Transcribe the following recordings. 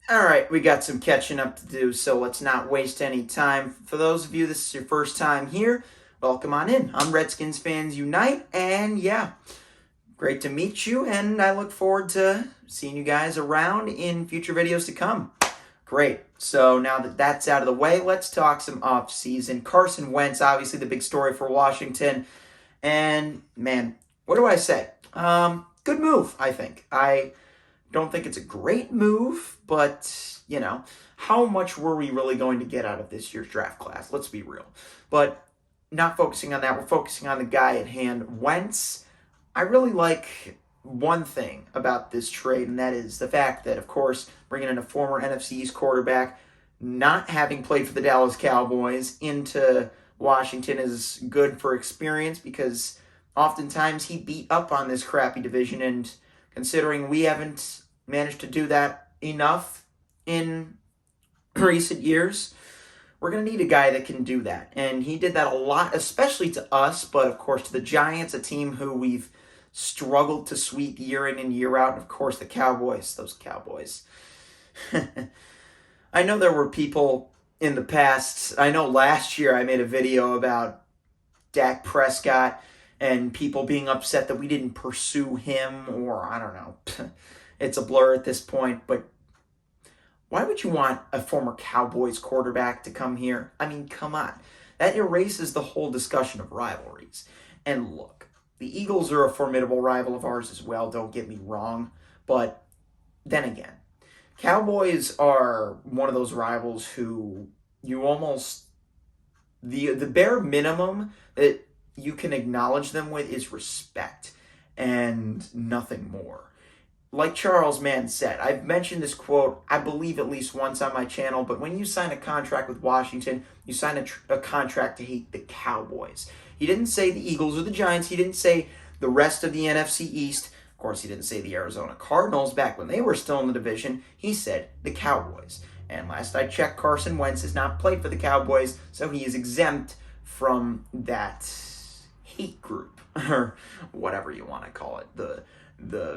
All right, we got some catching up to do, so let's not waste any time. For those of you, this is your first time here, welcome on in. I'm Redskins Fans Unite, and yeah, great to meet you, and I look forward to seeing you guys around in future videos to come. Great. So now that that's out of the way, let's talk some off-season. Carson Wentz, obviously the big story for Washington, and man, what do I say? Good move, I think. I don't think it's a great move, but, how much were we really going to get out of this year's draft class? Let's be real. But not focusing on that, we're focusing on the guy at hand, Wentz. I really like one thing about this trade, and that is the fact that, of course, bringing in a former NFC East quarterback, not having played for the Dallas Cowboys, into Washington is good for experience because oftentimes he beat up on this crappy division, and considering we haven't managed to do that enough in recent years, we're going to need a guy that can do that. And he did that a lot, especially to us, but of course to the Giants, a team who we've struggled to sweep year in and year out. And of course the Cowboys, those Cowboys. I know there were people in the past, I know last year I made a video about Dak Prescott and people being upset that we didn't pursue him, or I don't know. It's a blur at this point, but why would you want a former Cowboys quarterback to come here? I mean, come on. That erases the whole discussion of rivalries. And look, the Eagles are a formidable rival of ours as well, don't get me wrong. But then again, Cowboys are one of those rivals who you almost, the bare minimum that you can acknowledge them with is respect and nothing more. Like Charles Mann said, I've mentioned this quote, I believe at least once on my channel, but when you sign a contract with Washington, you sign a contract to hate the Cowboys. He didn't say the Eagles or the Giants. He didn't say the rest of the NFC East. Of course, he didn't say the Arizona Cardinals back when they were still in the division. He said the Cowboys. And last I checked, Carson Wentz has not played for the Cowboys, so he is exempt from that hate group, or whatever you want to call it, the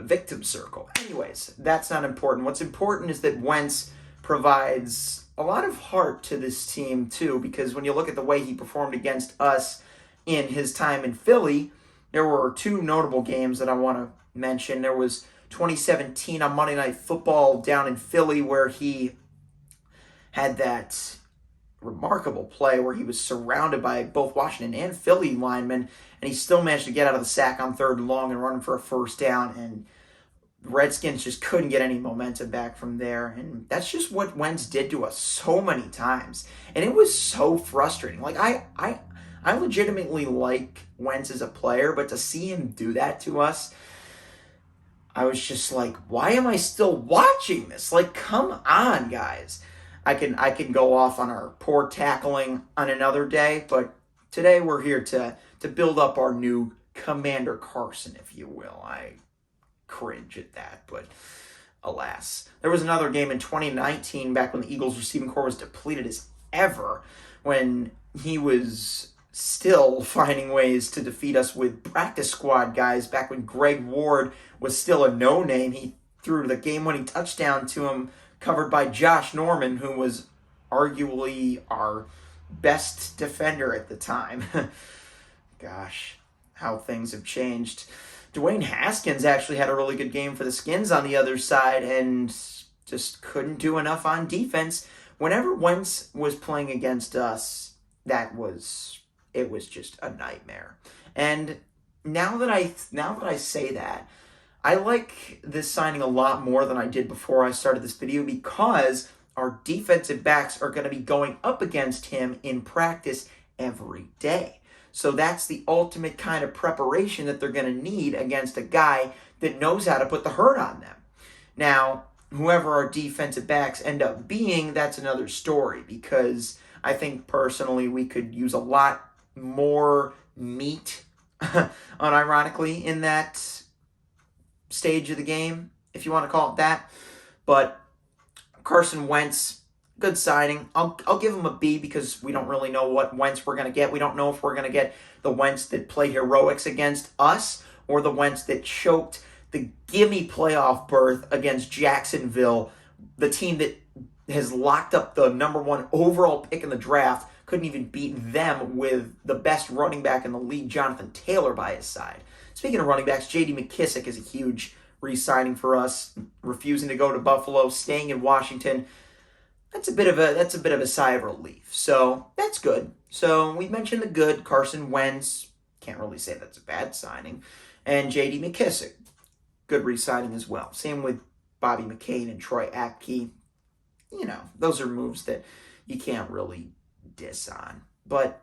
victim circle. Anyways, that's not important. What's important is that Wentz provides a lot of heart to this team too, because when you look at the way he performed against us in his time in Philly, there were two notable games that I want to mention. There was 2017 on Monday Night Football down in Philly where he had that remarkable play where he was surrounded by both Washington and Philly linemen, and he still managed to get out of the sack on 3rd and long and run for a first down, and the Redskins just couldn't get any momentum back from there. And that's just what Wentz did to us so many times, and it was so frustrating. Like, I legitimately like Wentz as a player, but to see him do that to us, I was just like, why am I still watching this? Like, come on, guys. I can go off on our poor tackling on another day, but today we're here to build up our new Commander Carson, if you will. I cringe at that, but alas. There was another game in 2019 back when the Eagles receiving corps was depleted as ever, when he was still finding ways to defeat us with practice squad guys. Back when Greg Ward was still a no-name, he threw the game-winning touchdown to him, covered by Josh Norman, who was arguably our best defender at the time. Gosh, how things have changed. Dwayne Haskins actually had a really good game for the Skins on the other side and just couldn't do enough on defense. Whenever Wentz was playing against us, it was just a nightmare. And now that I say that, I like this signing a lot more than I did before I started this video, because our defensive backs are going to be going up against him in practice every day. So that's the ultimate kind of preparation that they're going to need against a guy that knows how to put the hurt on them. Now, whoever our defensive backs end up being, that's another story, because I think personally we could use a lot more meat, unironically, in that stage of the game, if you want to call it that. But Carson Wentz, good signing. I'll give him a B, because we don't really know what Wentz we're going to get. We don't know if we're going to get the Wentz that played heroics against us, or the Wentz that choked the gimme playoff berth against Jacksonville the team that has locked up the number 1 overall pick in the draft couldn't even beat them with the best running back in the league, Jonathan Taylor, by his side. Speaking of running backs, J.D. McKissic is a huge re-signing for us, refusing to go to Buffalo, staying in Washington. That's a bit of a sigh of relief. So that's good. So we mentioned the good, Carson Wentz. Can't really say that's a bad signing. And J.D. McKissic, good re-signing as well. Same with Bobby McCain and Troy Apke. Those are moves that you can't really diss on. But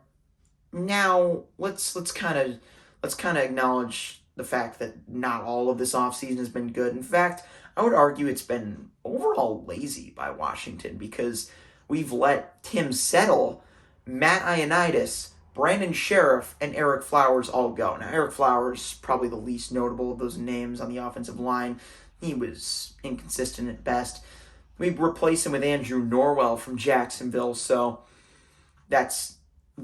now let's kind of acknowledge the fact that not all of this offseason has been good. In fact, I would argue it's been overall lazy by Washington because we've let Tim Settle, Matt Ioannidis, Brandon Scherff, and Eric Flowers all go. Now, Eric Flowers, probably the least notable of those names on the offensive line. He was inconsistent at best. We replaced him with Andrew Norwell from Jacksonville, so that's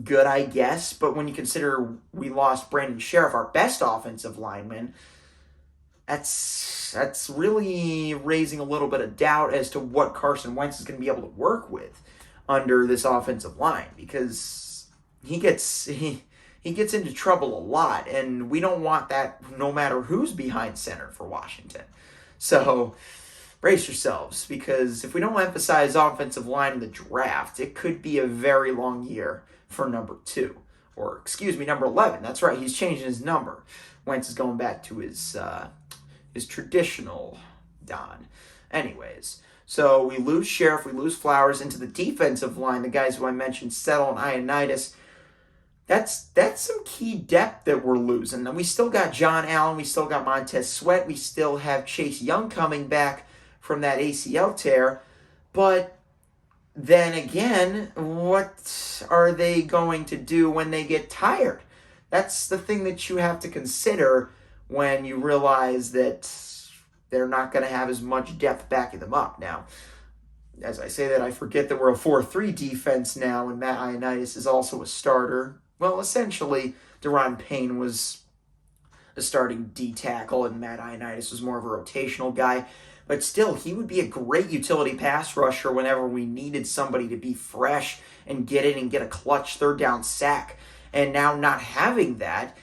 good, I guess. But when you consider we lost Brandon Scherff, our best offensive lineman, that's really raising a little bit of doubt as to what Carson Wentz is going to be able to work with under this offensive line, because he gets into trouble a lot, and we don't want that no matter who's behind center for Washington. So brace yourselves, because if we don't emphasize offensive line in the draft, it could be a very long year for number 11. That's right, he's changing his number. Wentz is going back to his traditional Don. Anyways, so we lose Scherff, we lose Flowers. Into the defensive line, the guys who I mentioned, Settle and Ioannidis, that's some key depth that we're losing. And we still got John Allen, we still got Montez Sweat, we still have Chase Young coming back from that ACL tear. But then again, what are they going to do when they get tired? That's the thing that you have to consider when you realize that they're not going to have as much depth backing them up. Now, as I say that, I forget that we're a 4-3 defense now, and Matt Ioannidis is also a starter. Well, essentially, Deron Payne was a starting D-tackle, and Matt Ioannidis was more of a rotational guy. But still, he would be a great utility pass rusher whenever we needed somebody to be fresh and get in and get a clutch third down sack. And now not having that,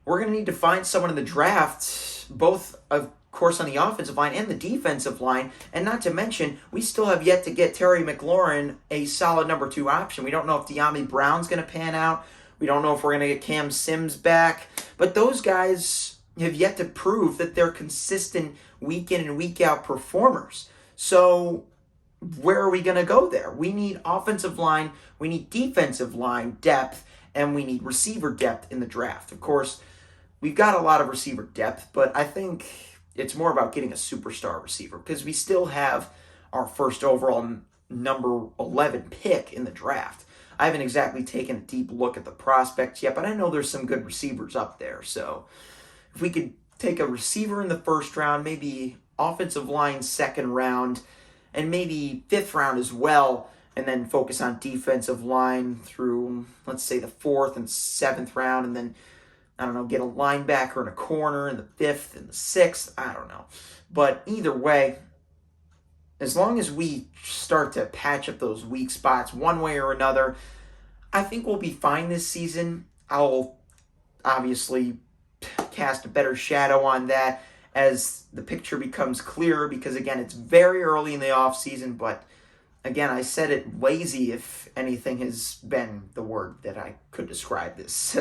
we're going to need to find someone in the draft, both, of course, on the offensive line and the defensive line. And not to mention, we still have yet to get Terry McLaurin a solid number 2 option. We don't know if De'Ami Brown's going to pan out. We don't know if we're going to get Cam Sims back. But those guys have yet to prove that they're consistent week in and week out performers. So where are we going to go there? We need offensive line, we need defensive line depth, and we need receiver depth in the draft. Of course, we've got a lot of receiver depth, but I think it's more about getting a superstar receiver, because we still have our first overall number 11 pick in the draft. I haven't exactly taken a deep look at the prospects yet, but I know there's some good receivers up there. So if we could take a receiver in the first round, maybe offensive line second round, and maybe fifth round as well, and then focus on defensive line through, let's say, the 4th and 7th round, and then, I don't know, get a linebacker and a corner in the 5th and the 6th. I don't know. But either way, as long as we start to patch up those weak spots one way or another, I think we'll be fine this season. I'll obviously cast a better shadow on that as the picture becomes clearer, because, again, it's very early in the offseason, but again, I said it, lazy, if anything, has been the word that I could describe this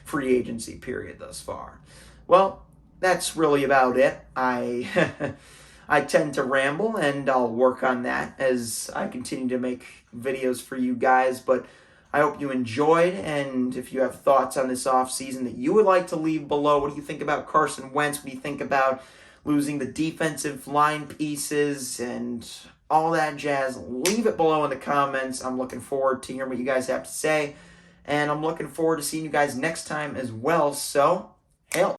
free agency period thus far. Well, that's really about it. I tend to ramble, and I'll work on that as I continue to make videos for you guys, but I hope you enjoyed, and if you have thoughts on this offseason that you would like to leave below, what do you think about Carson Wentz? What do you think about losing the defensive line pieces and all that jazz? Leave it below in the comments. I'm looking forward to hearing what you guys have to say, and I'm looking forward to seeing you guys next time as well. So, hail.